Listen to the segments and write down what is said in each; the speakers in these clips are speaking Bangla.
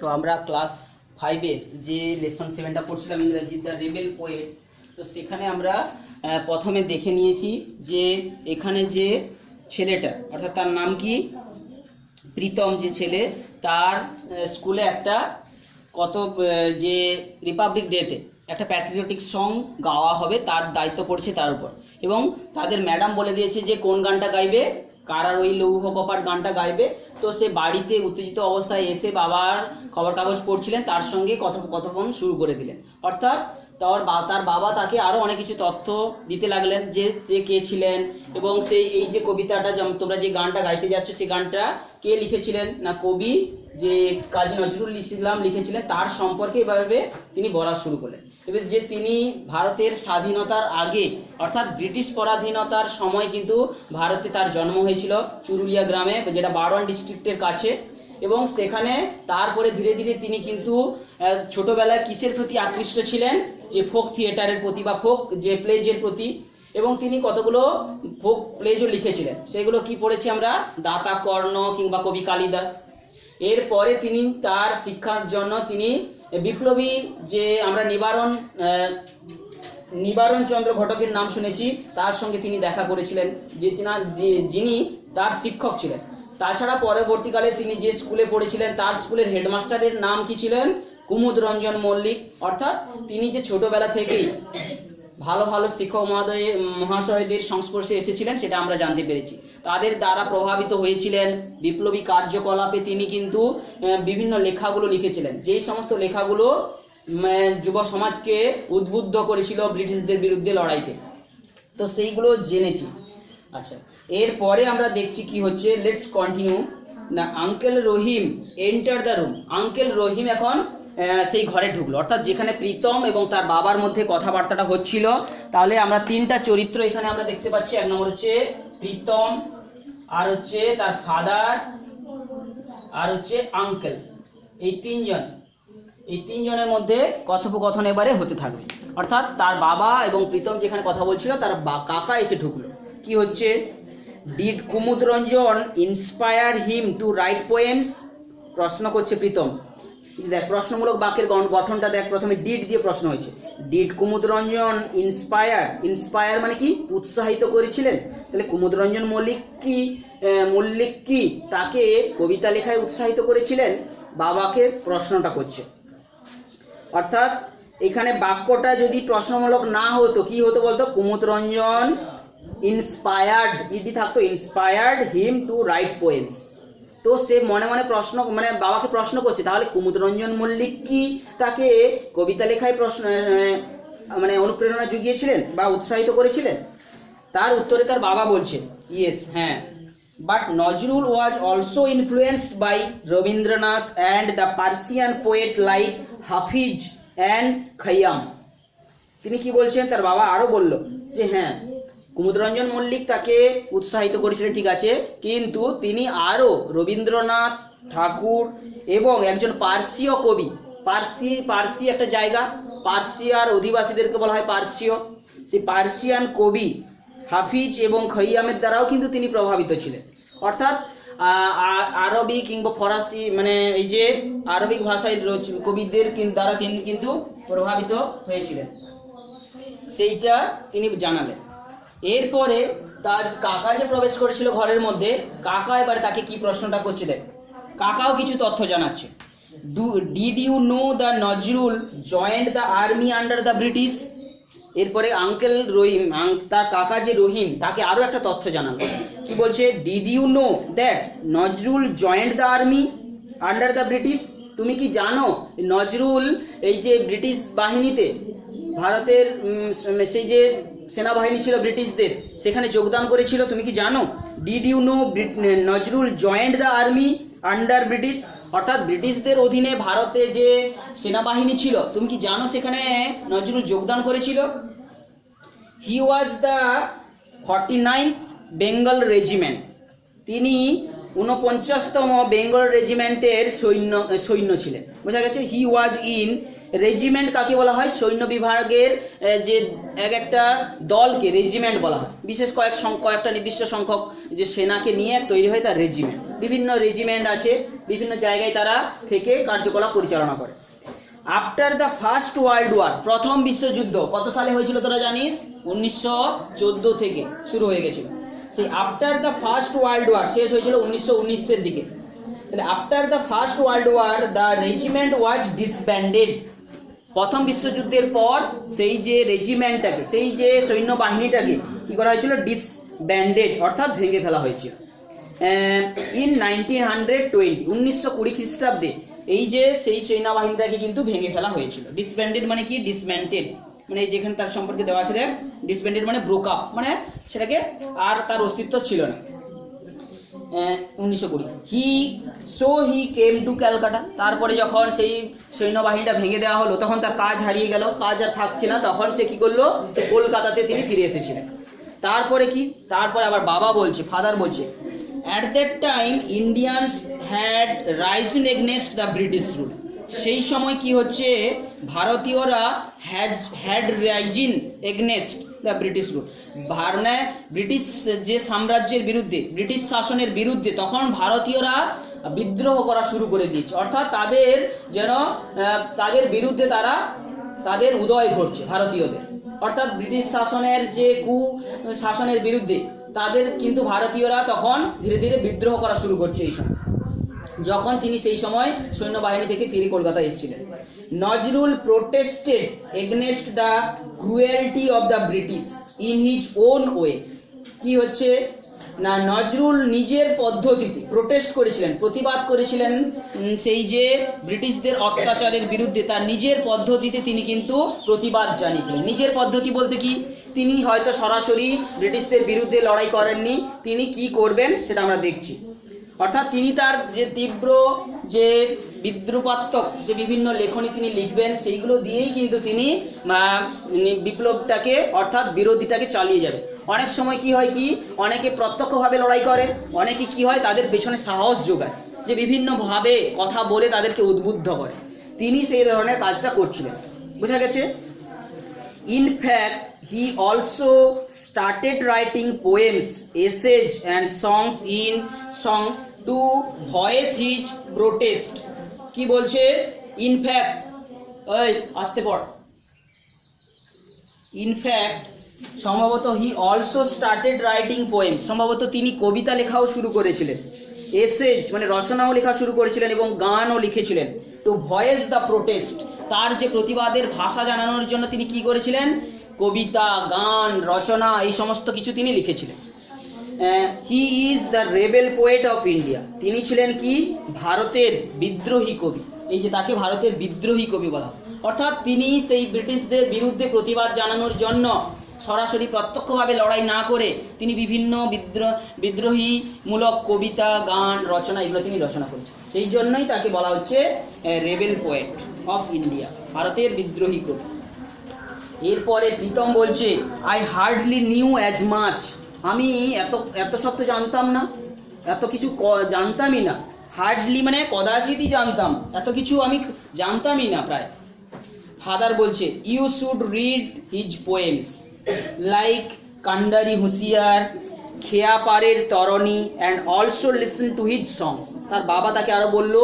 তো আমরা ক্লাস 5-এর যে লেসন 7টা পড়ছিলাম ইংরেজি দ্য রেবেল পোয়েট, তো সেখানে আমরা প্রথমে দেখে নিয়েছি যে এখানে যে ছেলেটা অর্থাৎ তার নাম কি প্রীতম, যে ছেলে তার স্কুলে একটা যে রিপাবলিক ডেতে একটা প্যাট্রিয়টিক সং গাওয়া হবে, তার দায়িত্ব পড়ছে তার উপর। এবং তাদের ম্যাডাম বলে দিয়েছে যে কোন গানটা গাইবে, কারার ওই লৌহ কপাট গানটা গাইবে। তো সে বাড়িতে উত্তেজিত অবস্থায় এসে বাবার খবর কাগজ পড়ছিলেন, তার সঙ্গে কথোপকথন শুরু করে দিলেন। অর্থাৎ তার বাবা তাকে আরও অনেক কিছু তথ্য দিতে লাগলেন, যে কে ছিলেন এবং এই যে কবিতাটা তোমরা যে গানটা গাইতে যাচ্ছ সেই গানটা কে লিখেছিলেন, না কবি যে কাজী নজরুল ইসলাম লিখেছিলেন, তার সম্পর্কে এভাবে তিনি বলা শুরু করলেন। এবার যে তিনি ভারতের স্বাধীনতার আগে অর্থাৎ ব্রিটিশ পরাধীনতার সময় কিন্তু ভারতে তার জন্ম হয়েছিল চুরুলিয়া গ্রামে, যেটা বারওয়ান ডিস্ট্রিক্টের কাছে। এবং সেখানে তারপরে ধীরে ধীরে তিনি কিন্তু ছোটবেলায় কিসের প্রতি আকৃষ্ট ছিলেন, যে ফোক থিয়েটারের প্রতি বা ফোক যে প্লেজের প্রতি। এবং তিনি কতগুলো ফোক প্লেজও লিখেছিলেন, সেগুলো কি পড়েছি আমরা, দাতা কর্ণ কিংবা কবি কালিদাস। এরপরে তিনি তার শিক্ষার জন্য তিনি বিপ্লবী যে আমরা নিবারণ চন্দ্র ঘটকের নাম শুনেছি, তার সঙ্গে তিনি দেখা করেছিলেন, যিনি তার শিক্ষক ছিলেন। তাছাড়া পরবর্তীকালে তিনি যে স্কুলে পড়েছিলেন তার স্কুলের হেডমাস্টারের নাম কি ছিলেন, কুমুদ রঞ্জন মল্লিক। অর্থাৎ তিনি যে ছোটবেলা থেকেই ভালো ভালো শিক্ষক মহাশয়দের সংস্পর্শে এসেছিলেন সেটা আমরা জানতে পেরেছি। তাদের দ্বারা প্রভাবিত হয়েছিলেন, বিপ্লবী কার্যকলাপে তিনি কিন্তু বিভিন্ন লেখাগুলো লিখেছিলেন, যেই সমস্ত লেখাগুলো যুব সমাজকে উদ্বুদ্ধ করেছিল ব্রিটিশদের বিরুদ্ধে লড়াইতে। তো সেইগুলো জেনেছি। আচ্ছা, এরপরে আমরা দেখছি কি হচ্ছে, লেটস কন্টিনিউ। না, uncle Rahim enter the room. Uncle Rahim এখন সেই ঘরে ঢুকলো, অর্থাৎ যেখানে প্রীতম এবং তার বাবার মধ্যে কথাবার্তাটা হচ্ছিল। তাহলে আমরা তিনটা চরিত্র এখানে আমরা দেখতে পাচ্ছি। এক নম্বর হচ্ছে প্রীতম, আর হচ্ছে তার ফাদার, আর হচ্ছে আঙ্কেল। এই তিনজনের মধ্যে কথোপকথন এবারে হতে থাকবে। অর্থাৎ তার বাবা এবং প্রীতম যেখানে কথা বলছিল, তার কাকা এসে ঢুকলো। কি হচ্ছে, did Kumud Ranjan inspire him to write poems? প্রশ্ন করছে প্রীতম। দেখ প্রশ্নমূলক বাক্যের গঠনটা দেখ, প্রথমে ডিড দিয়ে প্রশ্ন হয়েছে। ডিড কুমুদ রঞ্জন ইন্সপায়ার মানে কি, উৎসাহিত করেছিলেন। তাহলে কুমুদ রঞ্জন মল্লিক কি তাকে কবিতা লেখায় উৎসাহিত করেছিলেন? বাবাকে প্রশ্নটা করছে। অর্থাৎ এখানে বাক্যটা যদি প্রশ্নমূলক না হতো কি হতো বলতো, কুমুদ রঞ্জন ইন্সপায়ার্ড, ইডি থাকতো, inspired him to write poems. তো সে মনে মনে বাবাকে প্রশ্ন করছে, তাহলে কুমুদ রঞ্জন মল্লিক কি তাকে কবিতা লেখায় অনুপ্রেরণা জুগিয়েছিলেন বা উৎসাহিত করেছিলেন? তার উত্তরে তার বাবা বলছে ইয়েস, হ্যাঁ, but Nazrul was also influenced by Rabindranath and the Persian poet like Hafiz and Khayyam. তিনি কি বলছেন, তার বাবা আরো বলল যে হ্যাঁ, কুমুদ রঞ্জন মল্লিক তাকে উৎসাহিত করেছিলেন, ঠিক আছে, কিন্তু তিনি আরও রবীন্দ্রনাথ ঠাকুর এবং একজন পার্সীয় কবি, পার্সি একটা জায়গা, পার্সিয়ার অধিবাসীদেরকে বলা হয় পার্সীয়, সেই পার্সিয়ান কবি হাফিজ এবং খৈয়ামের দ্বারাও কিন্তু তিনি প্রভাবিত ছিলেন। অর্থাৎ আরবি কিংবা ফরাসি এই যে আরবিক ভাষায় কবিদের দ্বারা তিনি কিন্তু প্রভাবিত হয়েছিলেন, সেইটা তিনি জানালেন। এরপরে তার কাকা যে প্রবেশ করেছিল ঘরের মধ্যে, কাকা এবারে তাকে কি প্রশ্নটা করছে দেখ, কাকাও কিছু তথ্য জানাচ্ছে। Did you know the Nazrul joined the army under the British? এরপরে আঙ্কেল রহিম, তার কাকা যে রহিম, তাকে আরও একটা তথ্য জানালো। কি বলছে, did you know that Nazrul joined the army under the British? তুমি কি জানো নজরুল এই যে ব্রিটিশ বাহিনীতে, ভারতের সেই যে সেনাবাহিনী ছিল ব্রিটিশদের, সেখানে যোগদান করেছিল, তুমি কি জানো? Did you know Nazrul joined the army under British? অর্থাৎ ব্রিটিশদের অধীনে ভারতে যে সেনাবাহিনী ছিল, তুমি কি জানো সেখানে নজরুল যোগদান করেছিল? He was the 49th Bengal regiment. তিনি 49তম বেঙ্গল রেজিমেন্টের সৈন্য ছিলেন। বোঝা গেছে, হি ওয়াজ ইন রেজিমেন্ট কাকে বলা হয়, সৈন্য বিভাগের যে একটা দলকে রেজিমেন্ট বলা হয়। বিশেষ কয়েকটা নির্দিষ্ট সংখ্যক যে সেনাকে নিয়ে তৈরি হয় তার রেজিমেন্ট। বিভিন্ন রেজিমেন্ট আছে, বিভিন্ন জায়গায় তারা থেকে কার্যকলাপ পরিচালনা করে। After the first world war, প্রথম বিশ্বযুদ্ধ কত সালে হয়েছিল তোরা জানিস? 1914 থেকে শুরু হয়ে গেছিল। সেই after the first world war শেষ হয়েছিল 1919-এর দিকে। তাহলে after the first world war the regiment was disbanded. প্রথম বিশ্বযুদ্ধের পর সেই যে রেজিমেন্টটাকে, সেই যে সৈন্যবাহিনীটাকে কি করা হয়েছিল? ডিসব্যান্ডেড, অর্থাৎ ভেঙে ফেলা হয়েছিল। ইন 1920, 1920 খ্রিস্টাব্দে এই যে সেই সেনাবাহিনীটাকে কিন্তু ভেঙে ফেলা হয়েছিল। ডিসব্যান্ডেড মানে কি? ডিসমেন্টেড, মানে যেখানে তার সম্পর্কে দেওয়া আছে দেখ, ডিসব্যান্ডেড মানে ব্রোক আপ, মানে সেটাকে আর তার অস্তিত্ব ছিল না। 1920 হি কেম টু ক্যালকাটা। তারপরে যখন সেই সৈন্যবাহিনীটা ভেঙে দেওয়া হলো তখন তার কাজ হারিয়ে গেল, কাজ আর থাকছে না, তখন সে কি করলো? সে কলকাতাতে তিনি ফিরে এসেছিলেন। তারপরে কি? তারপরে আবার বাবা বলছে, ফাদার বলছে, at that time Indians had risen against the British rule. সেই সময় কি হচ্ছে? ভারতীয়রা had risen against the British rule, British যে সাম্রাজ্যের বিরুদ্ধে, ব্রিটিশ শাসনের বিরুদ্ধে তখন ভারতীয়রা বিদ্রোহ করা শুরু করে দিয়েছে। অর্থাৎ তাদের যেন তাদের বিরুদ্ধে তাদের উদয় ঘটছে ভারতীয়দের। অর্থাৎ ব্রিটিশ শাসনের যে শাসনের বিরুদ্ধে তাদের কিন্তু ভারতীয়রা তখন ধীরে ধীরে বিদ্রোহ করা শুরু করছে এই সময়, যখন তিনি সেই সময় সৈন্যবাহিনী থেকে ফিরে কলকাতায় এসেছিলেন। Nazrul protested against the cruelty of the British in his own way. কি হচ্ছে না, নজরুল নিজের পদ্ধতিতে প্রোটেস্ট করেছিলেন, প্রতিবাদ করেছিলেন সেই যে ব্রিটিশদের অত্যাচারের বিরুদ্ধে। তার নিজের পদ্ধতিতে তিনি কিন্তু প্রতিবাদ জানিয়েছিলেন। নিজের পদ্ধতি বলতে কি? তিনি হয়তো সরাসরি ব্রিটিশদের বিরুদ্ধে লড়াই করেননি, তিনি কি করবেন সেটা আমরা দেখছি। অর্থাৎ তিনি তার যে তীব্র যে বিদ্রুপাত্মক যে বিভিন্ন লেখনী তিনি লিখবেন, সেইগুলো দিয়েই কিন্তু তিনি বিপ্লবটাকে অর্থাৎ বিরোধীটাকে চালিয়ে যাবে। অনেক সময় কি হয়, কি অনেকে প্রত্যক্ষভাবে লড়াই করে, অনেকে কি হয় তাদের পেছনে সাহস যোগায়, যে বিভিন্নভাবে কথা বলে তাদেরকে উদ্বুদ্ধ করে। তিনি সেই ধরনের কাজটা করছিলেন, বোঝা গেছে। In fact he also started writing poems, essays and songs to voice his protest. কি বলছে? ইনফ্যাক্ট, ওই আসতে পড়। ইনফ্যাক্ট সম্ভবত he also started writing poems, সম্ভবত তিনি কবিতা লেখাও শুরু করেছিলেন, এসেজ মানে রচনাও লেখা শুরু করেছিলেন এবং গানও লিখেছিলেন। টু ভয়েস দ্য প্রোটেস্ট, তার যে প্রতিবাদের ভাষা জানানোর জন্য তিনি কি করেছিলেন? কবিতা, গান, রচনা এই সমস্ত কিছু তিনি লিখেছিলেন। He is the rebel poet of India, তিনি ছিলেন কি? ভারতের বিদ্রোহী কবি। এই যে তাকে ভারতের বিদ্রোহী কবি বলা, অর্থাৎ তিনি সেই ব্রিটিশদের বিরুদ্ধে প্রতিবাদ জানানোর জন্য সরাসরি প্রত্যক্ষভাবে লড়াই না করে তিনি বিভিন্ন বিদ্রোহীমূলক কবিতা, গান, রচনা এগুলো তিনি রচনা করেছেন। সেই জন্যই তাকে বলা হচ্ছে রেবেল পোয়েট অফ ইন্ডিয়া, ভারতের বিদ্রোহী কবি। এরপরে প্রীতম বলছে, I hardly new as much, আমি এত সব তো জানতাম না, এত কিছু জানতামই না। হার্ডলি মানে কদাচিৎই জানতাম, এত কিছু আমি জানতামই না প্রায়। ফাদার বলছে, you should read his poems like Kandari Hushiyar, Kheyaparer Tarani and also listen to his songs. তার বাবা তাকে আরো বলল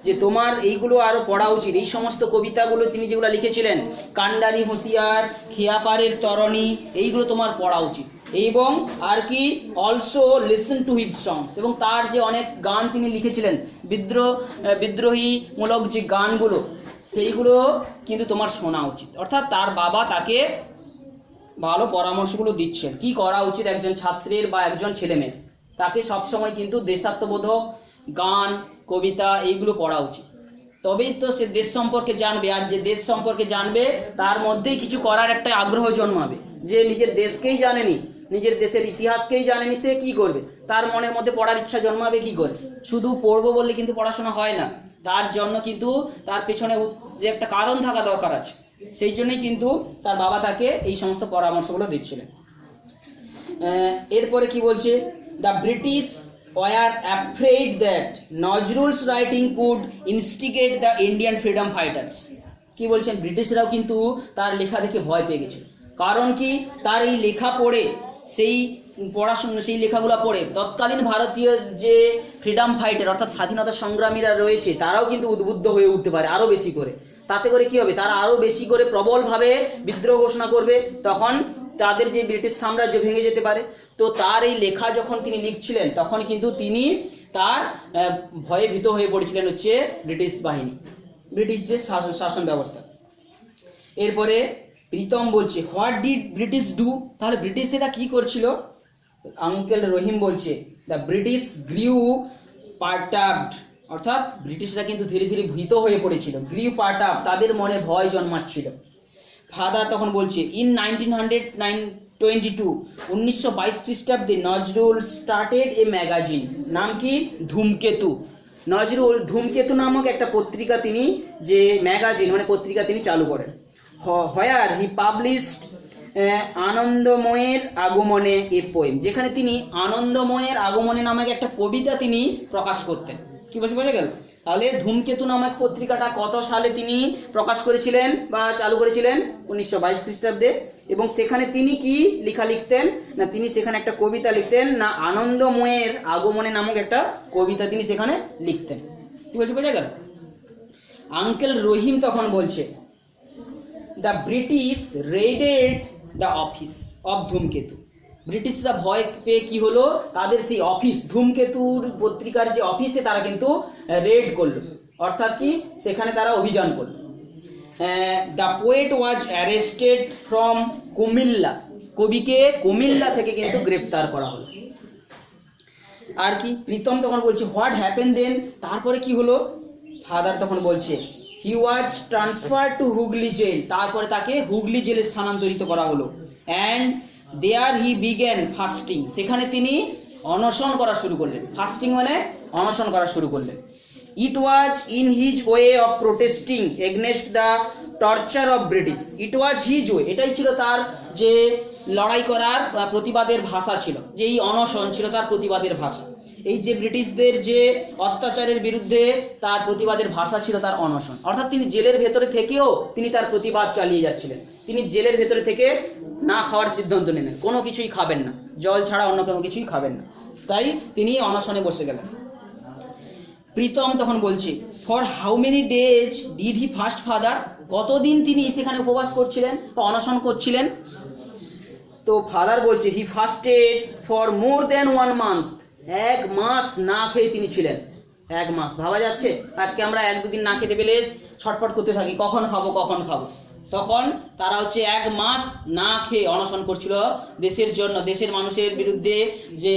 যে তোমার এইগুলো আরো পড়া উচিত, এই সমস্ত কবিতাগুলো তিনি যেগুলো লিখেছিলেন, কান্ডারি হুঁশিয়ার, খেয়াপাড়ের তরণী, এইগুলো তোমার পড়া উচিত। এবং আর কি অলসো লিসন টু হিজ সংস, এবং তার যে অনেক গান তিনি লিখেছিলেন, বিদ্রোহীমূলক যে গানগুলো, সেইগুলো কিন্তু তোমার শোনা উচিত। অর্থাৎ তার বাবা তাকে ভালো পরামর্শগুলো দিচ্ছেন কি করা উচিত একজন ছাত্রের বা একজন ছেলেমেয়ের। তাকে সবসময় কিন্তু দেশাত্মবোধক গান, কবিতা এইগুলো পড়া উচিত, তবেই তো সে দেশ সম্পর্কে জানবে। আর যে দেশ সম্পর্কে জানবে তার মধ্যেই কিছু করার একটা আগ্রহ জন্মাবে। যে নিজের দেশকেই জানেনি, নিজের দেশের ইতিহাসকেই জানেনি, সে কি করবে? তার মনের মধ্যে পড়ার ইচ্ছা জন্মাবে কি করে? শুধু পড়বো বললে কিন্তু পড়াশোনা হয় না, তার জন্য কিন্তু তার পেছনে যে একটা কারণ থাকা দরকার আছে। সেই জন্যই কিন্তু তার বাবা তাকে এই সমস্ত পরামর্শগুলো দিচ্ছিলেন। এরপরে কি বলছে, the British war afraid that Nazrul's writing could instigate the Indian freedom fighters. কি বলছেন? ব্রিটিশরাও কিন্তু তার লেখা দেখে ভয় পেয়ে গেছিল। কারণ কি? তার এই লেখা পড়ে, সেই পড়াশোনা, সেই লেখাগুলো পড়ে তৎকালীন ভারতীয় যে ফ্রিডম ফাইটার অর্থাৎ স্বাধীনতা সংগ্রামীরা রয়েছে তারাও কিন্তু উদ্বুদ্ধ হয়ে উঠতে পারে আরও বেশি করে। তাতে করে কি হবে, তারা আরও বেশি করে প্রবলভাবে বিদ্রোহ ঘোষণা করবে, তখন তাদের যে ব্রিটিশ সাম্রাজ্য ভেঙে যেতে পারে। তো তার এই লেখা যখন তিনি লিখছিলেন তখন কিন্তু তিনি তার ভয়ে ভীত হয়ে পড়েছিলেন হচ্ছে ব্রিটিশ বাহিনী, ব্রিটিশ যে শাসন ব্যবস্থা। এরপরে প্রীতম বলছে হোয়াট ডিড ব্রিটিশ ডু, তাহলে ব্রিটিশেরা কি করছিল? আঙ্কেল রহিম বলছে দ্য ব্রিটিশ গ্রিউ পার্টাবড, অর্থাৎ ব্রিটিশরা কিন্তু ধীরে ধীরে ভীত হয়ে পড়েছিল, গ্রিউ পার্টাব, তাদের মনে ভয় জন্মাচ্ছিল। ফাদার তখন বলছে ইন 1922 খ্রিস্টাব্দে নজরুল স্টার্টেড এ ম্যাগাজিন, নাম কি? ধূমকেতু। নজরুল ধূমকেতু নামক একটা পত্রিকা তিনি যে ম্যাগাজিন মানে পত্রিকা তিনি চালু করেন। হোয়ার হি পাবলিশড আনন্দময়ের আগমনে এ পোয়েম, যেখানে তিনি আনন্দময়ের আগমনে নামক একটা কবিতা তিনি প্রকাশ করতেন। কি বলছে, বোঝা গেল? তাহলে ধূমকেতু নামক পত্রিকাটা কত সালে তিনি প্রকাশ করেছিলেন বা চালু করেছিলেন? 1922 খ্রিস্টাব্দে। এবং সেখানে তিনি কি লেখা লিখতেন না, তিনি সেখানে একটা কবিতা লিখতেন না, আনন্দময়ের আগমনে নামক একটা কবিতা তিনি সেখানে লিখতেন। কি বলছে, বোঝা গেল? আঙ্কেল রহিম তখন বলছে the British raided the office of Dhumketu, ব্রিটিশরা ভয় পেয়ে কি হলো, তাদের সেই অফিস ধূমকেতুর পত্রিকার যে অফিসে তারা কিন্তু রেড করলো, অর্থাৎ কি সেখানে তারা অভিযান করলো। The poet was arrested from Comilla, কবিকে কুমিল্লা থেকে কিন্তু গ্রেপ্তার করা হলো। আর কি প্রীতম তখন বলছে হোয়াট হ্যাপেন দেন, তারপরে কি হলো? ফাদার তখন বলছে he was transfer to Hooghly jail, তারপরে তাকে হুগলি জেলে স্থানান্তরিত করা হলো। And there he began fasting, সেখানে তিনি অনশন করা শুরু করলেন। ফাস্টিং মানে অনশন করা শুরু করলেন। It was in his way of protesting against the torture of British, it was his way, এটাই ছিল তার যে লড়াই করার প্রতিবাদের ভাষা ছিল, যে এই অনশন ছিল তার প্রতিবাদের ভাষা। এই যে ব্রিটিশদের যে অত্যাচারের বিরুদ্ধে তার প্রতিবাদের ভাষা ছিল তার অনশন, অর্থাৎ তিনি জেলের ভেতরে থেকেও তিনি তার প্রতিবাদ চালিয়ে যাচ্ছিলেন। তিনি জেলের ভেতরে থেকে না খাওয়ার সিদ্ধান্ত নিলেন, কোনো কিছুই খাবেন না, জল ছাড়া অন্য কোনো কিছুই খাবেন না, তাই তিনি অনশনে বসে গেলেন। প্রীতম তখন বলছে for how many days did he fast father, কতদিন তিনি সেখানে উপবাস করছিলেন বা অনশন করছিলেন? তো ফাদার বলছে হি ফাস্টেড ফর মোর দেন 1 month, 1 মাস না খেয়ে তিনি ছিলেন। 1 মাস, ভাবা যাচ্ছে? আজকে আমরা 1-2 দিন না খেতে পেলে ছটফট করতে থাকি, কখন খাবো কখন খাবো। তখন তারা হচ্ছে 1 মাস না খেয়ে অনশন করছিল দেশের জন্য, দেশের মানুষের বিরুদ্ধে, যে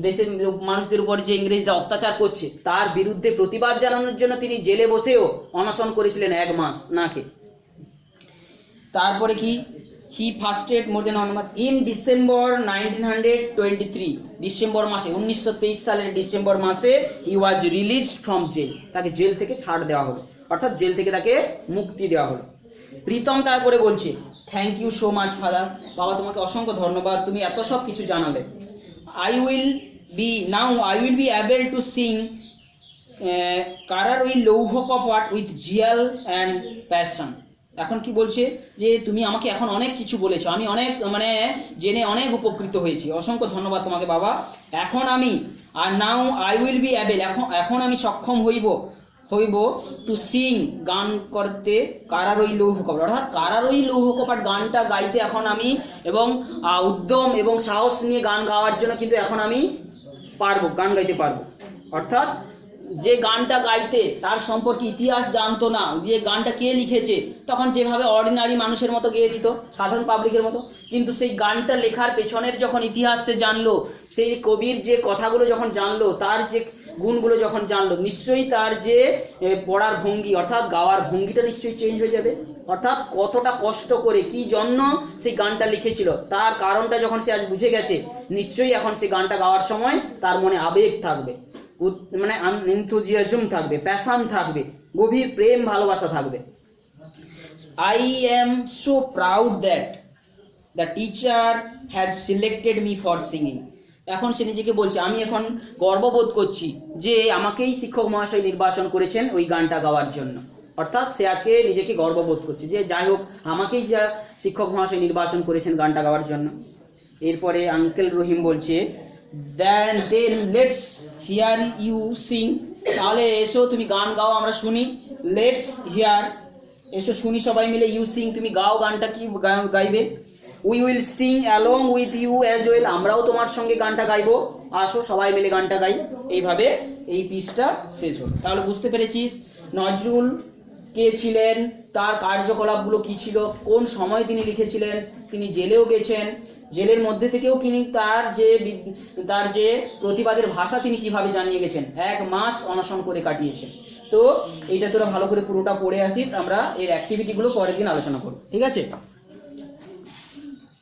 দেশের মানুষদের উপর যে ইংরেজরা অত্যাচার করছে তার বিরুদ্ধে প্রতিবাদ জানানোর জন্য তিনি জেলে বসেও অনশন করেছিলেন 1 মাস না খেয়ে। তারপরে কি he fasted more than 1 month in December 1923, ডিসেম্বর মাসে 1923 সালের ডিসেম্বর মাসে he was released from jail, তাকে জেল থেকে ছাড় দেওয়া হলো, অর্থাৎ জেল থেকে তাকে মুক্তি দেওয়া হলো। প্রীতম তারপরে বলছে thank you so much father, বাবা তোমাকে অসংখ্য ধন্যবাদ, তুমি এত সব কিছু জানালে। I will be able to sing কারার উই লৌহ কপাট উইথ জিয়াল অ্যান্ড প্যাশন, এখন কি বলছে যে তুমি আমাকে এখন অনেক কিছু বলেছো, আমি অনেক জেনে অনেক উপকৃত হয়েছি, অসংখ্য ধন্যবাদ তোমাকে বাবা। এখন আমি now I will be able, এখন আমি সক্ষম হইব টু সিং, গান করতে, কারারই লৌহ কপাট, অর্থাৎ কারারই লৌহ কপাট গানটা গাইতে এখন আমি, এবং উদ্যম এবং সাহস নিয়ে গান গাওয়ার জন্য কিন্তু এখন আমি পারবো, গান গাইতে পারবো। অর্থাৎ যে গানটা গাইতে তার সম্পর্কে ইতিহাস জানতো না, যে গানটা কে লিখেছে, তখন যেভাবে অর্ডিনারি মানুষের মতো গেয়ে দিত, সাধারণ পাবলিকের মতো, কিন্তু সেই গানটা লেখার পেছনের যখন ইতিহাস সে জানলো, সেই কবির যে কথাগুলো যখন জানলো, তার যে গুণগুলো যখন জানলো, নিশ্চয়ই তার যে পড়ার ভঙ্গি অর্থাৎ গাওয়ার ভঙ্গিটা নিশ্চয়ই চেঞ্জ হয়ে যাবে। অর্থাৎ কতটা কষ্ট করে কি জন্য সেই গানটা লিখেছিল তার কারণটা যখন সে আজ বুঝে গেছে, নিশ্চয়ই এখন সেই গানটা গাওয়ার সময় তার মনে আবেগ থাকবে, মানে এনথুজিয়াজম থাকবে, প্যাশন থাকবে, গভীর প্রেম ভালোবাসা থাকবে। I am so proud that the teacher has selected me for singing, এখন সে নিজেকে বলছে আমি এখন গর্ববোধ করছি যে আমাকেই শিক্ষক মহাশয় নির্বাচন করেছেন ওই গানটা গাওয়ার জন্য, অর্থাৎ সে আজকে নিজেকে গর্ববোধ করছে যে যাই হোক আমাকেই যা শিক্ষক মহাশয় নির্বাচন করেছেন গানটা গাওয়ার জন্য। এরপরে আঙ্কেল রহিম বলছে then let's here you Singh, তাহলে এসো তুমি গান গাও আমরা শুনি। লেটস হিয়ার, এসো শুনি সবাই মিলে। ইউ সিং, তুমি গাও গানটা, কি গাইবে? We will sing along with you as well, আমরাও তোমার সঙ্গে গানটা গাইবো, আসো সবাই মিলে গানটা গাই। এইভাবে এই পিসটা শেষ হলো। তাহলে বুঝতে পেরেছিস নজরুল কে ছিলেন, তার কার্যকলাপগুলো কি ছিল, কোন সময় তিনি লিখেছিলেন, তিনি জেলেও গেছেন, জেলের মধ্যে থেকেও তিনি তার যে প্রতিবাদের ভাষা তিনি কিভাবে জানিয়ে গেছেন, 1 মাস অনশন করে কাটিয়েছেন। তো এইটা তোরা ভালো করে পুরোটা পড়ে আসিস, আমরা এর অ্যাক্টিভিটিগুলো পরের দিন আলোচনা করব, ঠিক আছে?